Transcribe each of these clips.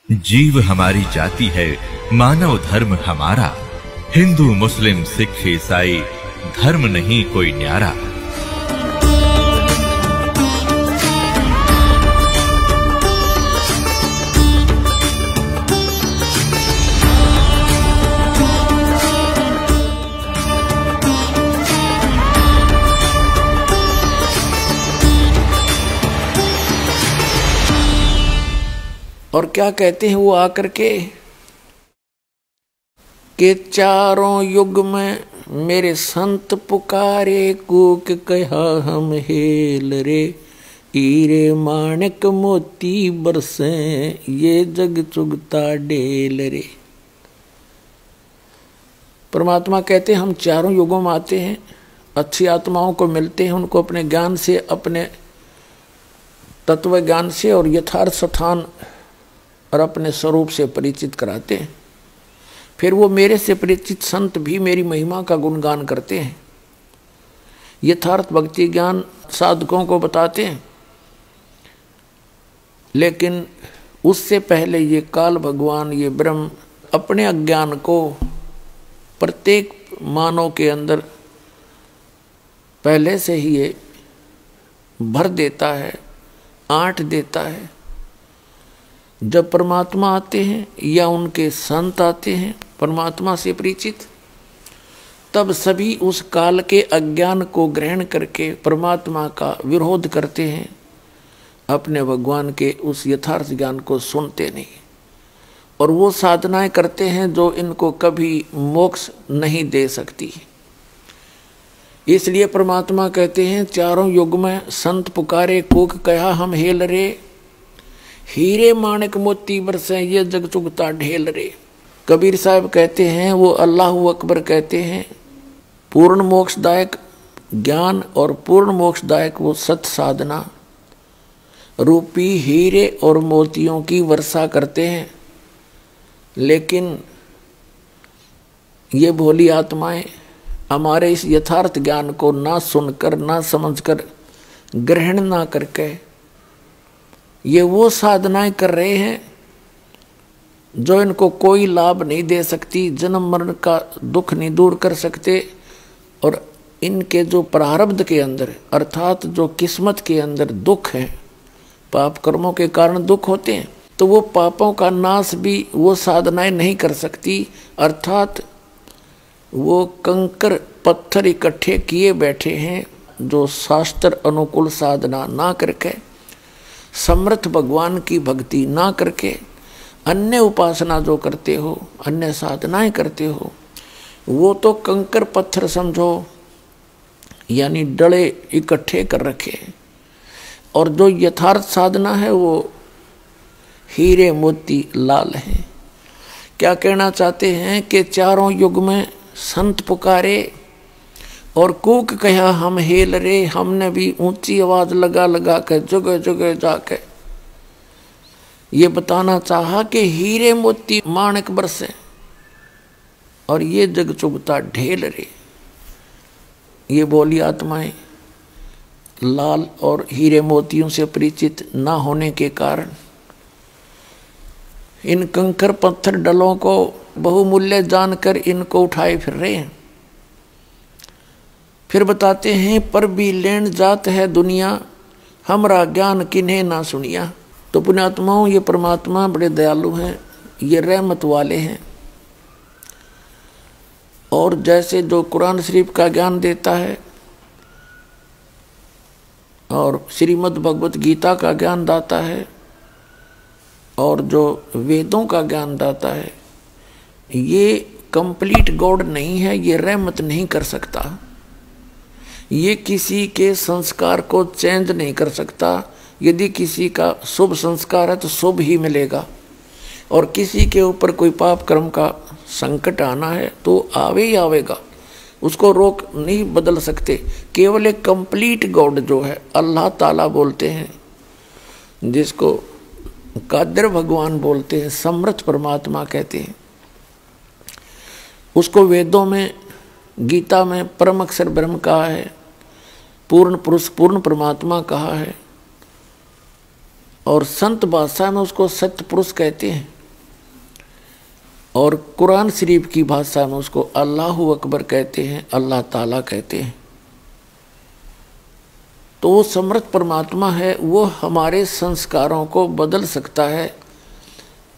जीव हमारी जाति है, मानव धर्म हमारा। हिंदू मुस्लिम सिख ईसाई धर्म नहीं कोई न्यारा। और क्या कहते हैं वो आकर के चारों युग में मेरे संत पुकारे, कूक कहा हम हेल रे, हीरे माणिक मोती बरसे, ये जग चुगता ढेल रे। परमात्मा कहते हैं हम चारों युगों में आते हैं, अच्छी आत्माओं को मिलते हैं, उनको अपने ज्ञान से, अपने तत्व ज्ञान से और यथार्थ स्थान और अपने स्वरूप से परिचित कराते हैं। फिर वो मेरे से परिचित संत भी मेरी महिमा का गुणगान करते हैं, यथार्थ भक्ति ज्ञान साधकों को बताते हैं। लेकिन उससे पहले ये काल भगवान, ये ब्रह्म अपने अज्ञान को प्रत्येक मानव के अंदर पहले से ही ये भर देता है, आंट देता है। जब परमात्मा आते हैं या उनके संत आते हैं परमात्मा से परिचित, तब सभी उस काल के अज्ञान को ग्रहण करके परमात्मा का विरोध करते हैं, अपने भगवान के उस यथार्थ ज्ञान को सुनते नहीं, और वो साधनाएं करते हैं जो इनको कभी मोक्ष नहीं दे सकती। इसलिए परमात्मा कहते हैं चारों युग में संत पुकारे, कूक कहा हम हेल रे, हीरे माणिक मोती बरसे, ये जग चुगता ढेल रे। कबीर साहब कहते हैं, वो अल्लाहु अकबर कहते हैं, पूर्ण मोक्षदायक ज्ञान और पूर्ण मोक्षदायक वो सत साधना रूपी हीरे और मोतियों की वर्षा करते हैं। लेकिन ये भोली आत्माएं हमारे इस यथार्थ ज्ञान को ना सुनकर, ना समझकर, ग्रहण ना करके ये वो साधनाएं कर रहे हैं जो इनको कोई लाभ नहीं दे सकती, जन्म मरण का दुख नहीं दूर कर सकते, और इनके जो प्रारब्ध के अंदर अर्थात जो किस्मत के अंदर दुख है, पाप कर्मों के कारण दुख होते हैं, तो वो पापों का नाश भी वो साधनाएं नहीं कर सकती। अर्थात वो कंकर पत्थर इकट्ठे किए बैठे हैं जो शास्त्र अनुकूल साधना ना करके, समर्थ भगवान की भक्ति ना करके, अन्य उपासना जो करते हो, अन्य साधनाएं करते हो, वो तो कंकर पत्थर समझो, यानी डले इकट्ठे कर रखे। और जो यथार्थ साधना है वो हीरे मोती लाल है। क्या कहना चाहते हैं कि चारों युग में संत पुकारे और कूक कहा हम हेल रे, हमने भी ऊंची आवाज लगा लगा कर जगह जगह जाके ये बताना चाहा कि हीरे मोती माणिक बरसे और ये जग चुगता ढेल रे। ये बोली आत्माएं लाल और हीरे मोतियों से परिचित ना होने के कारण इन कंकर पत्थर डलों को बहुमूल्य जानकर इनको उठाए फिर रहे हैं। फिर बताते हैं, पर भी लेन जात है दुनिया, हमरा ज्ञान किन्हें ना सुनिया। तो पुण्यात्माओं, ये परमात्मा बड़े दयालु हैं, ये रहमत वाले हैं, और जैसे जो कुरान शरीफ का ज्ञान देता है और श्रीमद् भगवत गीता का ज्ञान दाता है और जो वेदों का ज्ञान दाता है, ये कंप्लीट गॉड नहीं है, ये रहमत नहीं कर सकता, ये किसी के संस्कार को चेंज नहीं कर सकता। यदि किसी का शुभ संस्कार है तो शुभ ही मिलेगा, और किसी के ऊपर कोई पाप कर्म का संकट आना है तो आवे ही आवेगा, उसको रोक नहीं बदल सकते। केवल एक कंप्लीट गॉड जो है अल्लाह ताला बोलते हैं, जिसको कादिर भगवान बोलते हैं, समर्थ परमात्मा कहते हैं, उसको वेदों में गीता में परम अक्षर ब्रह्म कहा है, पूर्ण पुरुष पूर्ण परमात्मा कहा है, और संत भाषा में उसको सत्य पुरुष कहते हैं। और कुरान शरीफ की भाषा में उसको अल्लाहु अकबर कहते हैं, अल्लाह ताला कहते हैं। तो वो समर्थ परमात्मा है, वो हमारे संस्कारों को बदल सकता है।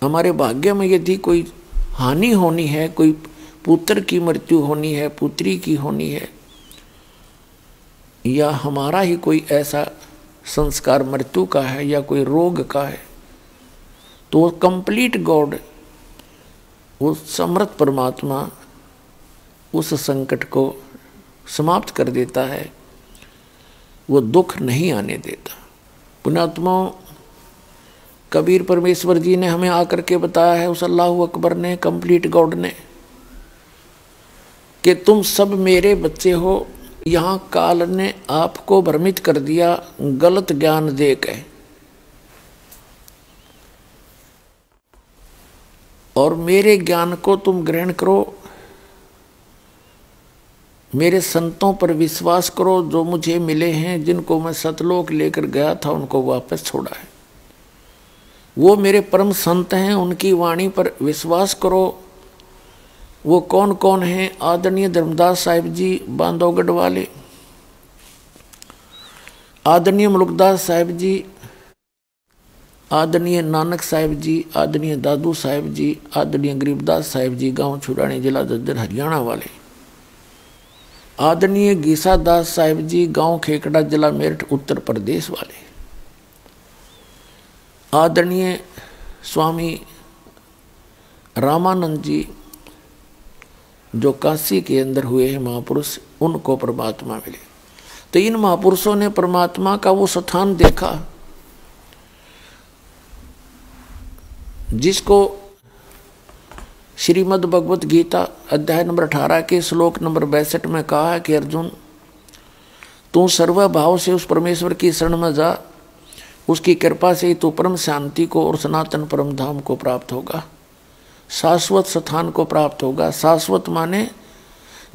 हमारे भाग्य में यदि कोई हानि होनी है, कोई पुत्र की मृत्यु होनी है, पुत्री की होनी है, या हमारा ही कोई ऐसा संस्कार मृत्यु का है या कोई रोग का है, तो वो कंप्लीट गॉड, वो समर्थ परमात्मा उस संकट को समाप्त कर देता है, वो दुख नहीं आने देता। पुण्यात्मा कबीर परमेश्वर जी ने हमें आकर के बताया है, उस अल्लाहु अकबर ने, कंप्लीट गॉड ने, कि तुम सब मेरे बच्चे हो। यहाँ काल ने आपको भ्रमित कर दिया गलत ज्ञान दे के, और मेरे ज्ञान को तुम ग्रहण करो, मेरे संतों पर विश्वास करो, जो मुझे मिले हैं, जिनको मैं सतलोक लेकर गया था उनको वापस छोड़ा है, वो मेरे परम संत हैं, उनकी वाणी पर विश्वास करो। वो कौन कौन हैं? आदरणीय धर्मदास साहिब जी बांधवगढ़ वाले, आदरणीय मुलुकदास साहिब जी, आदरणीय नानक साहिब जी, आदरणीय दादू साहिब जी, आदरणीय गरीबदास साहिब जी गांव छुड़ानी जिला जज्जर हरियाणा वाले, आदरणीय गीसा दास साहिब जी गांव खेकड़ा जिला मेरठ उत्तर प्रदेश वाले, आदरणीय स्वामी रामानंद जी जो काशी के अंदर हुए हैं महापुरुष, उनको परमात्मा मिले। तो इन महापुरुषों ने परमात्मा का वो स्थान देखा जिसको श्रीमद् भगवत गीता अध्याय नंबर 18 के श्लोक नंबर 62 में कहा है कि अर्जुन, तू सर्वभाव से उस परमेश्वर की शरण में जा, उसकी कृपा से ही तू परम शांति को और सनातन परम धाम को प्राप्त होगा, शाश्वत स्थान को प्राप्त होगा। शाश्वत माने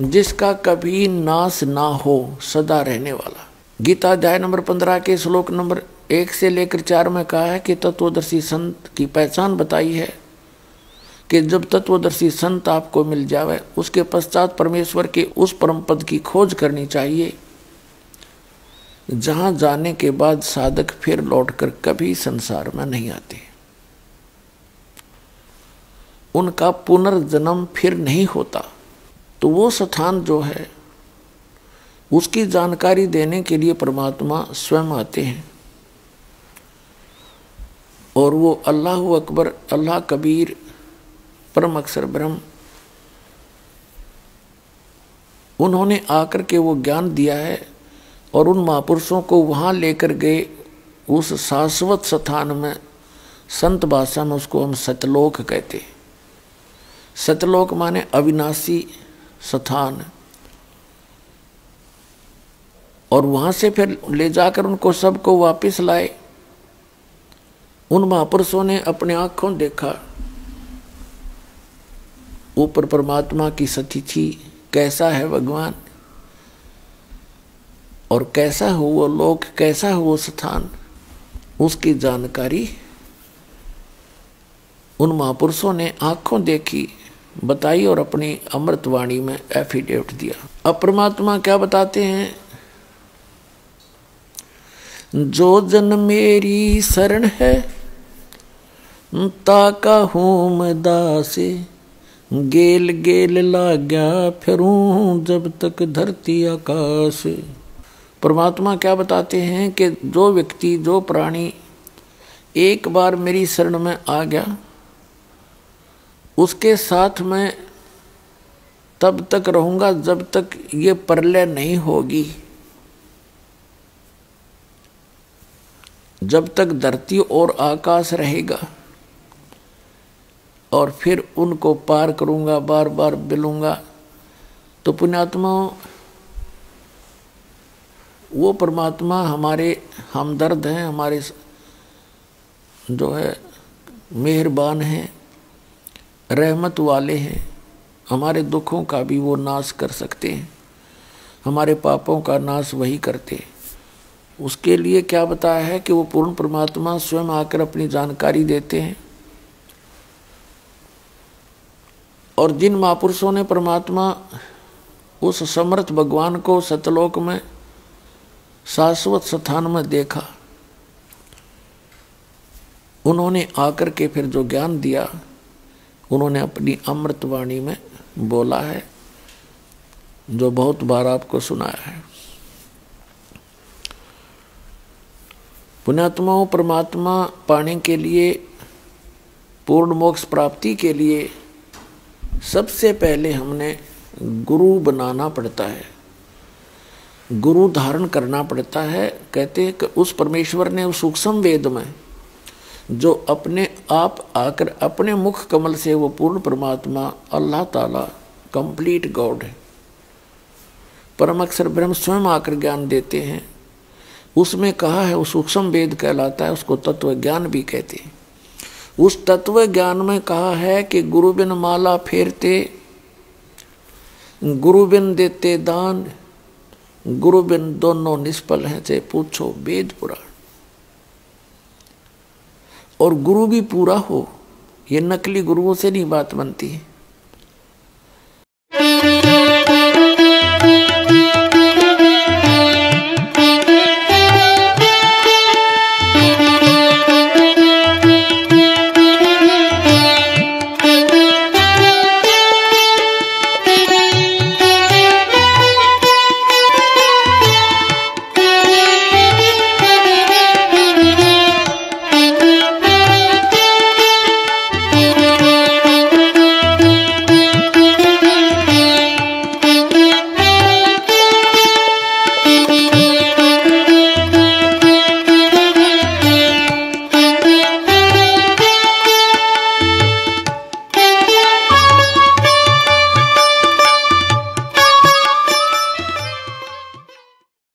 जिसका कभी नाश ना हो, सदा रहने वाला। गीता अध्याय नंबर 15 के श्लोक नंबर 1 से लेकर 4 में कहा है कि तत्वदर्शी संत की पहचान बताई है कि जब तत्वदर्शी संत आपको मिल जावे, उसके पश्चात परमेश्वर के उस परम पद की खोज करनी चाहिए, जहां जाने के बाद साधक फिर लौटकर कभी संसार में नहीं आते, उनका पुनर्जन्म फिर नहीं होता। तो वो स्थान जो है उसकी जानकारी देने के लिए परमात्मा स्वयं आते हैं, और वो अल्लाहु अकबर, अल्लाह कबीर, परम अक्षर ब्रह्म, उन्होंने आकर के वो ज्ञान दिया है और उन महापुरुषों को वहाँ लेकर गए उस शाश्वत स्थान में। संत भाषा में उसको हम सतलोक कहते हैं। सतलोक माने अविनाशी स्थान, और वहाँ से फिर ले जाकर उनको सबको वापस लाए। उन महापुरुषों ने अपने आँखों देखा ऊपर परमात्मा की सतिथि, कैसा है भगवान, और कैसा हो वो लोक, कैसा हो वो स्थान, उसकी जानकारी उन महापुरुषों ने आंखों देखी, बताई और अपनी अमृतवाणी में एफिडेविट दिया। अब परमात्मा क्या बताते हैं? जो जन मेरी शरण है ताका हूँ मैं दासे, गेल गेल लाग्या फिरूं जब तक धरती आकाश। परमात्मा क्या बताते हैं कि जो व्यक्ति, जो प्राणी एक बार मेरी शरण में आ गया, उसके साथ मैं तब तक रहूंगा जब तक ये प्रलय नहीं होगी, जब तक धरती और आकाश रहेगा, और फिर उनको पार करूंगा, बार बार मिलूंगा। तो पुण्यात्मा, वो परमात्मा हमारे हमदर्द हैं, हमारे जो है मेहरबान हैं, रहमत वाले हैं, हमारे दुखों का भी वो नाश कर सकते हैं, हमारे पापों का नाश वही करते हैं। उसके लिए क्या बताया है कि वो पूर्ण परमात्मा स्वयं आकर अपनी जानकारी देते हैं। और जिन महापुरुषों ने परमात्मा उस समर्थ भगवान को सतलोक में शाश्वत स्थान में देखा, उन्होंने आकर के फिर जो ज्ञान दिया, उन्होंने अपनी अमृतवाणी में बोला है, जो बहुत बार आपको सुनाया है। पुण्यात्माओं, परमात्मा पाने के लिए, पूर्ण मोक्ष प्राप्ति के लिए सबसे पहले हमने गुरु बनाना पड़ता है, गुरु धारण करना पड़ता है। कहते हैं कि उस परमेश्वर ने उस सूक्ष्म वेद में जो अपने आप आकर अपने मुख कमल से, वो पूर्ण परमात्मा अल्लाह ताला कंप्लीट गॉड है, परम अक्षर ब्रह्म स्वयं आकर ज्ञान देते हैं, उसमें कहा है, वो सूक्ष्म वेद कहलाता है, उसको तत्व ज्ञान भी कहते हैं। उस तत्व ज्ञान में कहा है कि गुरु बिन माला फेरते, गुरु बिन देते दान, गुरु बिन दोनों निष्फल हैं, से पूछो वेद पुराण। और गुरु भी पूरा हो, ये नकली गुरुओं से नहीं बात बनती है।